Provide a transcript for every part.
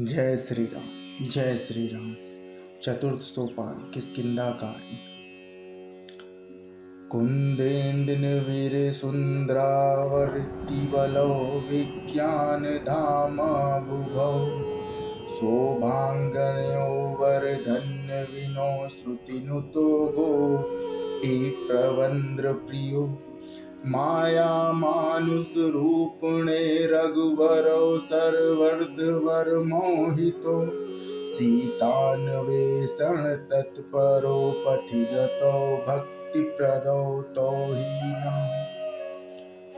जय श्री राम। जय श्री राम। चतुर्थ सोपान किष्किंधाकांड। कुंदेन्द्र वीर सुंदरावृत्ति बलो विज्ञान धामा बुभौ शोभांगन्यो वर्धन्य विनो श्रुतिनुतो गो प्रवंद्र प्रियो माया मानुष रूपणे रघुवरो सर्वर्धवर मोहितो सीतान्वेषण तत्परो पथिगतो भक्ति प्रदो तो ही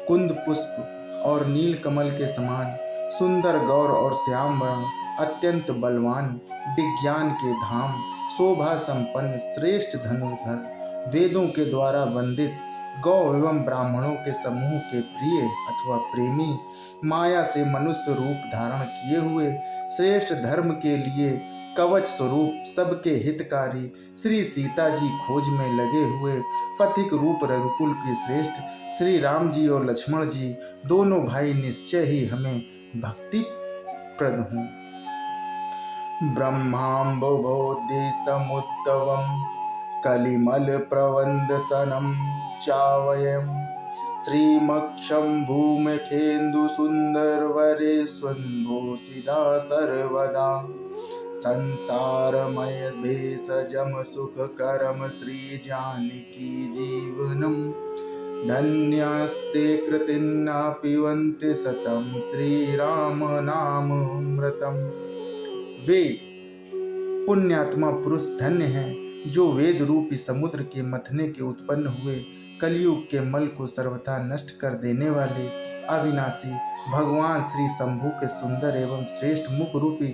कुंद पुष्प और नील कमल के समान सुंदर गौर और श्याम वर्ण अत्यंत बलवान विज्ञान के धाम शोभा संपन्न श्रेष्ठ धनुर्धर वेदों के द्वारा वंदित गौ एवं ब्राह्मणों के समूह के प्रिय अथवा प्रेमी माया से मनुष्य रूप धारण किए हुए श्रेष्ठ धर्म के लिए कवच स्वरूप सबके हितकारी श्री सीता जी खोज में लगे हुए पथिक रूप रघुकुल के श्रेष्ठ श्री राम जी और लक्ष्मण जी दोनों भाई निश्चय ही हमें भक्ति प्रद हों। ब्रह्माम्बोधि समुद्भवम् कलिमल प्रवंदसनम चावयम श्रीमक्षं भूमखेन्दु सुंदर वरे स्वंभो सिदा सर्वदा संसारमय भेषजम सुखकरम श्री जानकी जीवनम धन्यास्ते कृतिन्ना पिबन्ति सतम श्री राम नाम अमृतम। वे पुण्यात्मा पुरुष धन्य हैं जो वेद रूपी समुद्र के मथने के उत्पन्न हुए कलयुग के मल को सर्वथा नष्ट कर देने वाले अविनाशी भगवान श्री शंभु के सुंदर एवं श्रेष्ठ मुख रूपी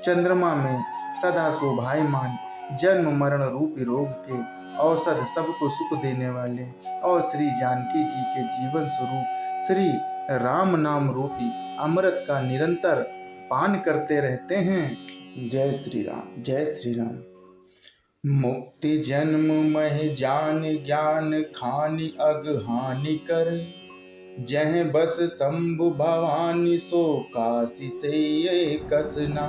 चंद्रमा में सदा शोभायमान जन्म मरण रूपी रोग के औषध सबको सुख देने वाले और श्री जानकी जी के जीवन स्वरूप श्री राम नाम रूपी अमृत का निरंतर पान करते रहते हैं। जय श्री राम। जय श्री राम। मुक्ति जन्म मह जान ज्ञान खानि अगहानि कर जह बस शंभु भवानी सो काशी से ये कसना।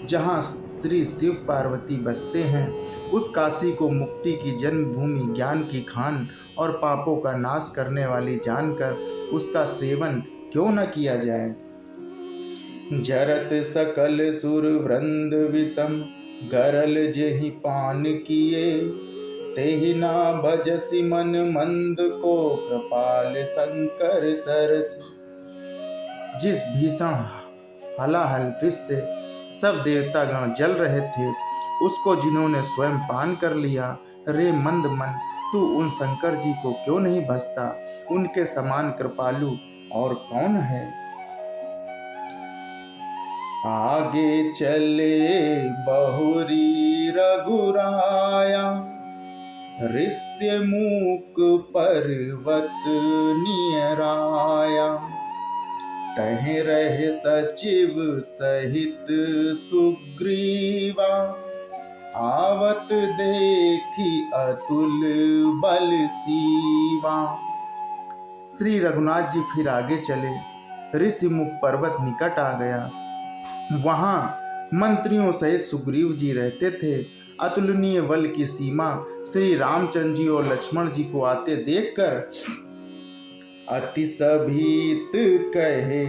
जहाँ श्री शिव पार्वती बसते हैं उस काशी को मुक्ति की जन्मभूमि ज्ञान की खान और पापों का नाश करने वाली जानकर उसका सेवन क्यों न किया जाए। जरत सकल सुर वृंद विषम गरल जेहि पान किए तेहि ना भजसी मन मंद को कृपाल शंकर सरस। जिस भीषण हलाहल विष से सब देवतागण जल रहे थे उसको जिन्होंने स्वयं पान कर लिया, रे मंद मन तू उन शंकर जी को क्यों नहीं भजता। उनके समान कृपालु और कौन है। आगे चले बहुरी रघुराया ऋष्य मूक पर्वत नियराया तह रहे सचिव सहित सुग्रीवा आवत देखी अतुल बल सीवा। श्री रघुनाथ जी फिर आगे चले। ऋषि मुख पर्वत निकट आ गया। वहाँ मंत्रियों सहित सुग्रीव जी रहते थे। अतुलनीय बल की सीमा श्री रामचंद्र जी और लक्ष्मण जी को आते देखकर अति सभीत कहे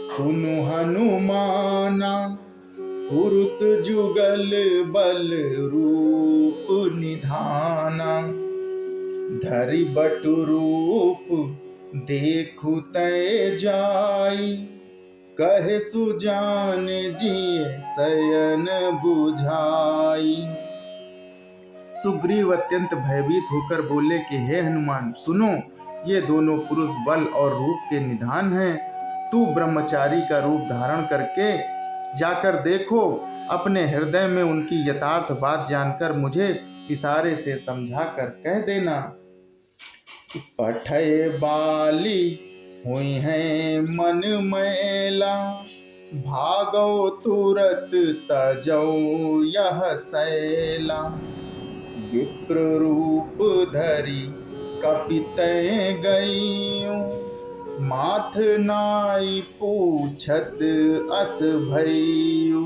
सुनु हनुमाना पुरुष जुगल बल रूप निधाना धरि बटु रूप देखु तय जाई कहे सुजान जी शयन बुझाई। सुग्रीव अत्यंत भयभीत होकर बोले कि हे हनुमान सुनो, ये दोनों पुरुष बल और रूप के निधान हैं। तू ब्रह्मचारी का रूप धारण करके जाकर देखो, अपने हृदय में उनकी यथार्थ बात जानकर मुझे इशारे से समझा कर कह देना। पठय बाली हुई है मन मैला भागो तुरत तजौ यह शैला विप्र रूप धरी कपितय गईं माथ नाई पूछत अस भइयु।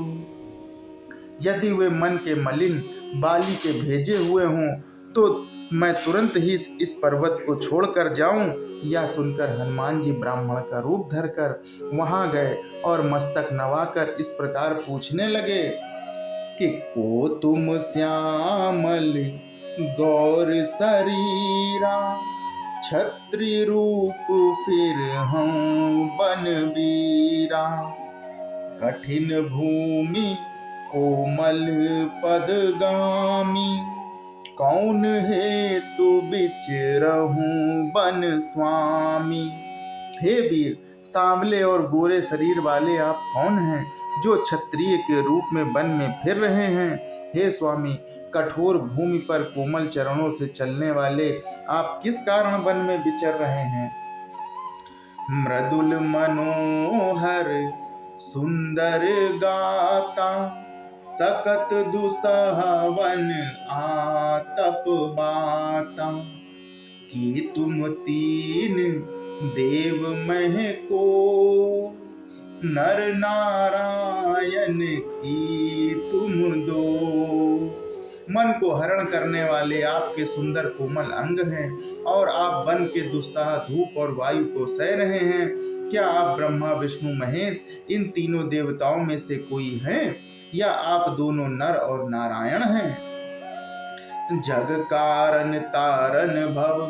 यदि वे मन के मलिन बाली के भेजे हुए हों तो मैं तुरंत ही इस पर्वत को छोड़कर जाऊं। यह सुनकर हनुमान जी ब्राह्मण का रूप धरकर वहां गए और मस्तक नवाकर इस प्रकार पूछने लगे कि को तुम श्यामल गौर शरीरा, क्षत्रिय रूप फिर हूँ बनबीरा। कठिन भूमि कोमल पदगामी, कौन हेतु बिचरहूं बन स्वामी। हे वीर, सांवले और गोरे शरीर वाले आप कौन हैं जो क्षत्रिय के रूप में वन में फिर रहे हैं। हे स्वामी, कठोर भूमि पर कोमल चरणों से चलने वाले आप किस कारण वन में विचर रहे हैं। मृदुल मनोहर सुंदर गाता, सकत दुसहवन आतप बाता। कि तुम तीन देव मह को, नर नारायण की तुम दो। मन को हरण करने वाले आपके सुंदर कोमल अंग हैं और आप वन के दुस्साह धूप और वायु को सह रहे हैं। क्या आप ब्रह्मा विष्णु महेश इन तीनों देवताओं में से कोई हैं या आप दोनों नर और नारायण हैं। जग कारण तारन भव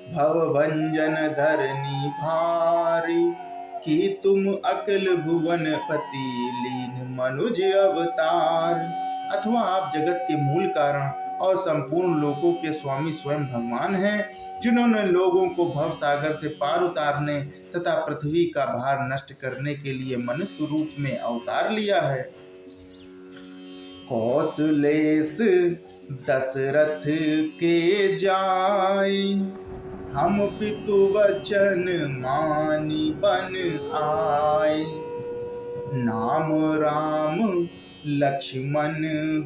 भव भंजन धरनी भारी, कि तुम अकल भुवन पति लीन मनुज अवतार। अथवा आप जगत के मूल कारण और संपूर्ण लोकों के स्वामी स्वयं भगवान हैं, जिन्होंने लोगों को भव सागर से पार उतारने तथा पृथ्वी का भार नष्ट करने के लिए मनुष्य रूप में अवतार लिया है। कौशलेश दशरथ के जाय, हम पितु वचन मानी बन आए। नाम राम लक्ष्मण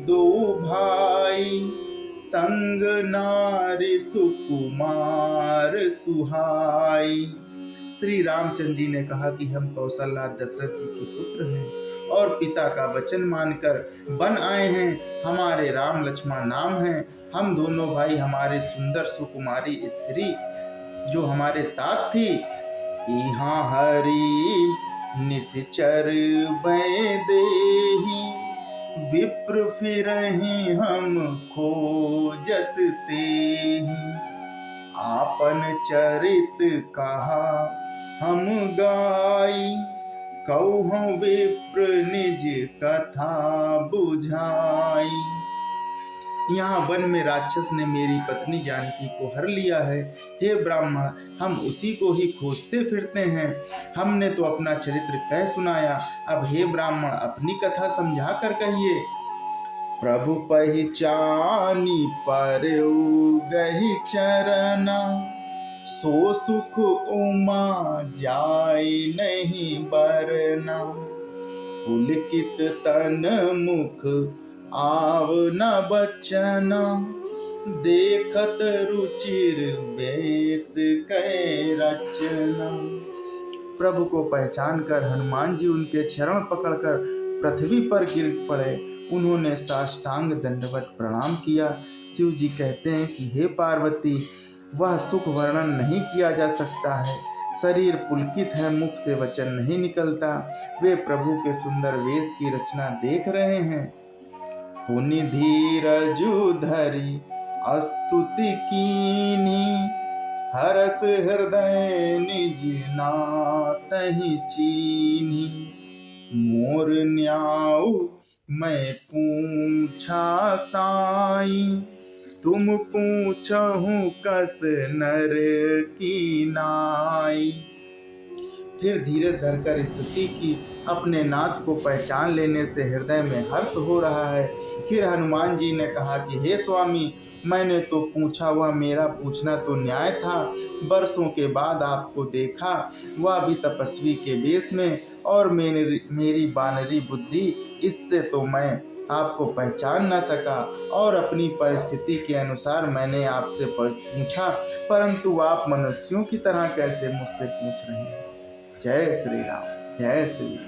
दो भाई, संग नारी सुकुमार सुहाई। श्री रामचंद्र जी ने कहा कि हम कौशल्या दशरथ जी के पुत्र हैं और पिता का वचन मानकर बन आए हैं। हमारे राम लक्ष्मण नाम हैं। हम दोनों भाई हमारे सुंदर सुकुमारी स्त्री जो हमारे साथ थी, यहाँ हरि निश्चर देही, विप्र फिरहि हम खोजत तेहि। आपन चरित कहा हम गाई, कहूँ विप्र निज कथा बुझाई। यहाँ वन में राक्षस ने मेरी पत्नी जानकी को हर लिया है। हे ब्राह्मण, हम उसी को ही खोजते फिरते हैं। हमने तो अपना चरित्र कह सुनाया, अब हे ब्राह्मण अपनी कथा समझा कर कहिए। प्रभु पहचानी पर गही चरना, सो सुख उमा जाय नहीं बरना। पुलकित तन मुख आव न बचना, देखत रुचिर बेस कै रचना। प्रभु को पहचान कर हनुमान जी उनके चरण पकड़कर पृथ्वी पर गिर पड़े। उन्होंने साष्टांग दंडवत प्रणाम किया। शिव जी कहते हैं कि हे पार्वती, वह सुख वर्णन नहीं किया जा सकता है। शरीर पुलकित है, मुख से वचन नहीं निकलता। वे प्रभु के सुंदर वेश की रचना देख रहे हैं। पुनि धीरजु धरि स्तुति कीनी, हरस हृदय निज नातहि चीनी। मोर न्याऊ मैं पूछा साई, तुम पूछहु कस नर की नाई। फिर धीरज धरकर स्तुति की। अपने नाथ को पहचान लेने से हृदय में हर्ष हो रहा है। फिर हनुमान जी ने कहा कि हे स्वामी, मैंने तो पूछा, वह मेरा पूछना तो न्याय था। बरसों के बाद आपको देखा, वह भी तपस्वी के वेश में, और मेरी बानरी बुद्धि, इससे तो मैं आपको पहचान न सका और अपनी परिस्थिति के अनुसार मैंने आपसे पूछा, परंतु आप मनुष्यों की तरह कैसे मुझसे पूछ रहे हैं। जय श्री राम, जय श्री राम।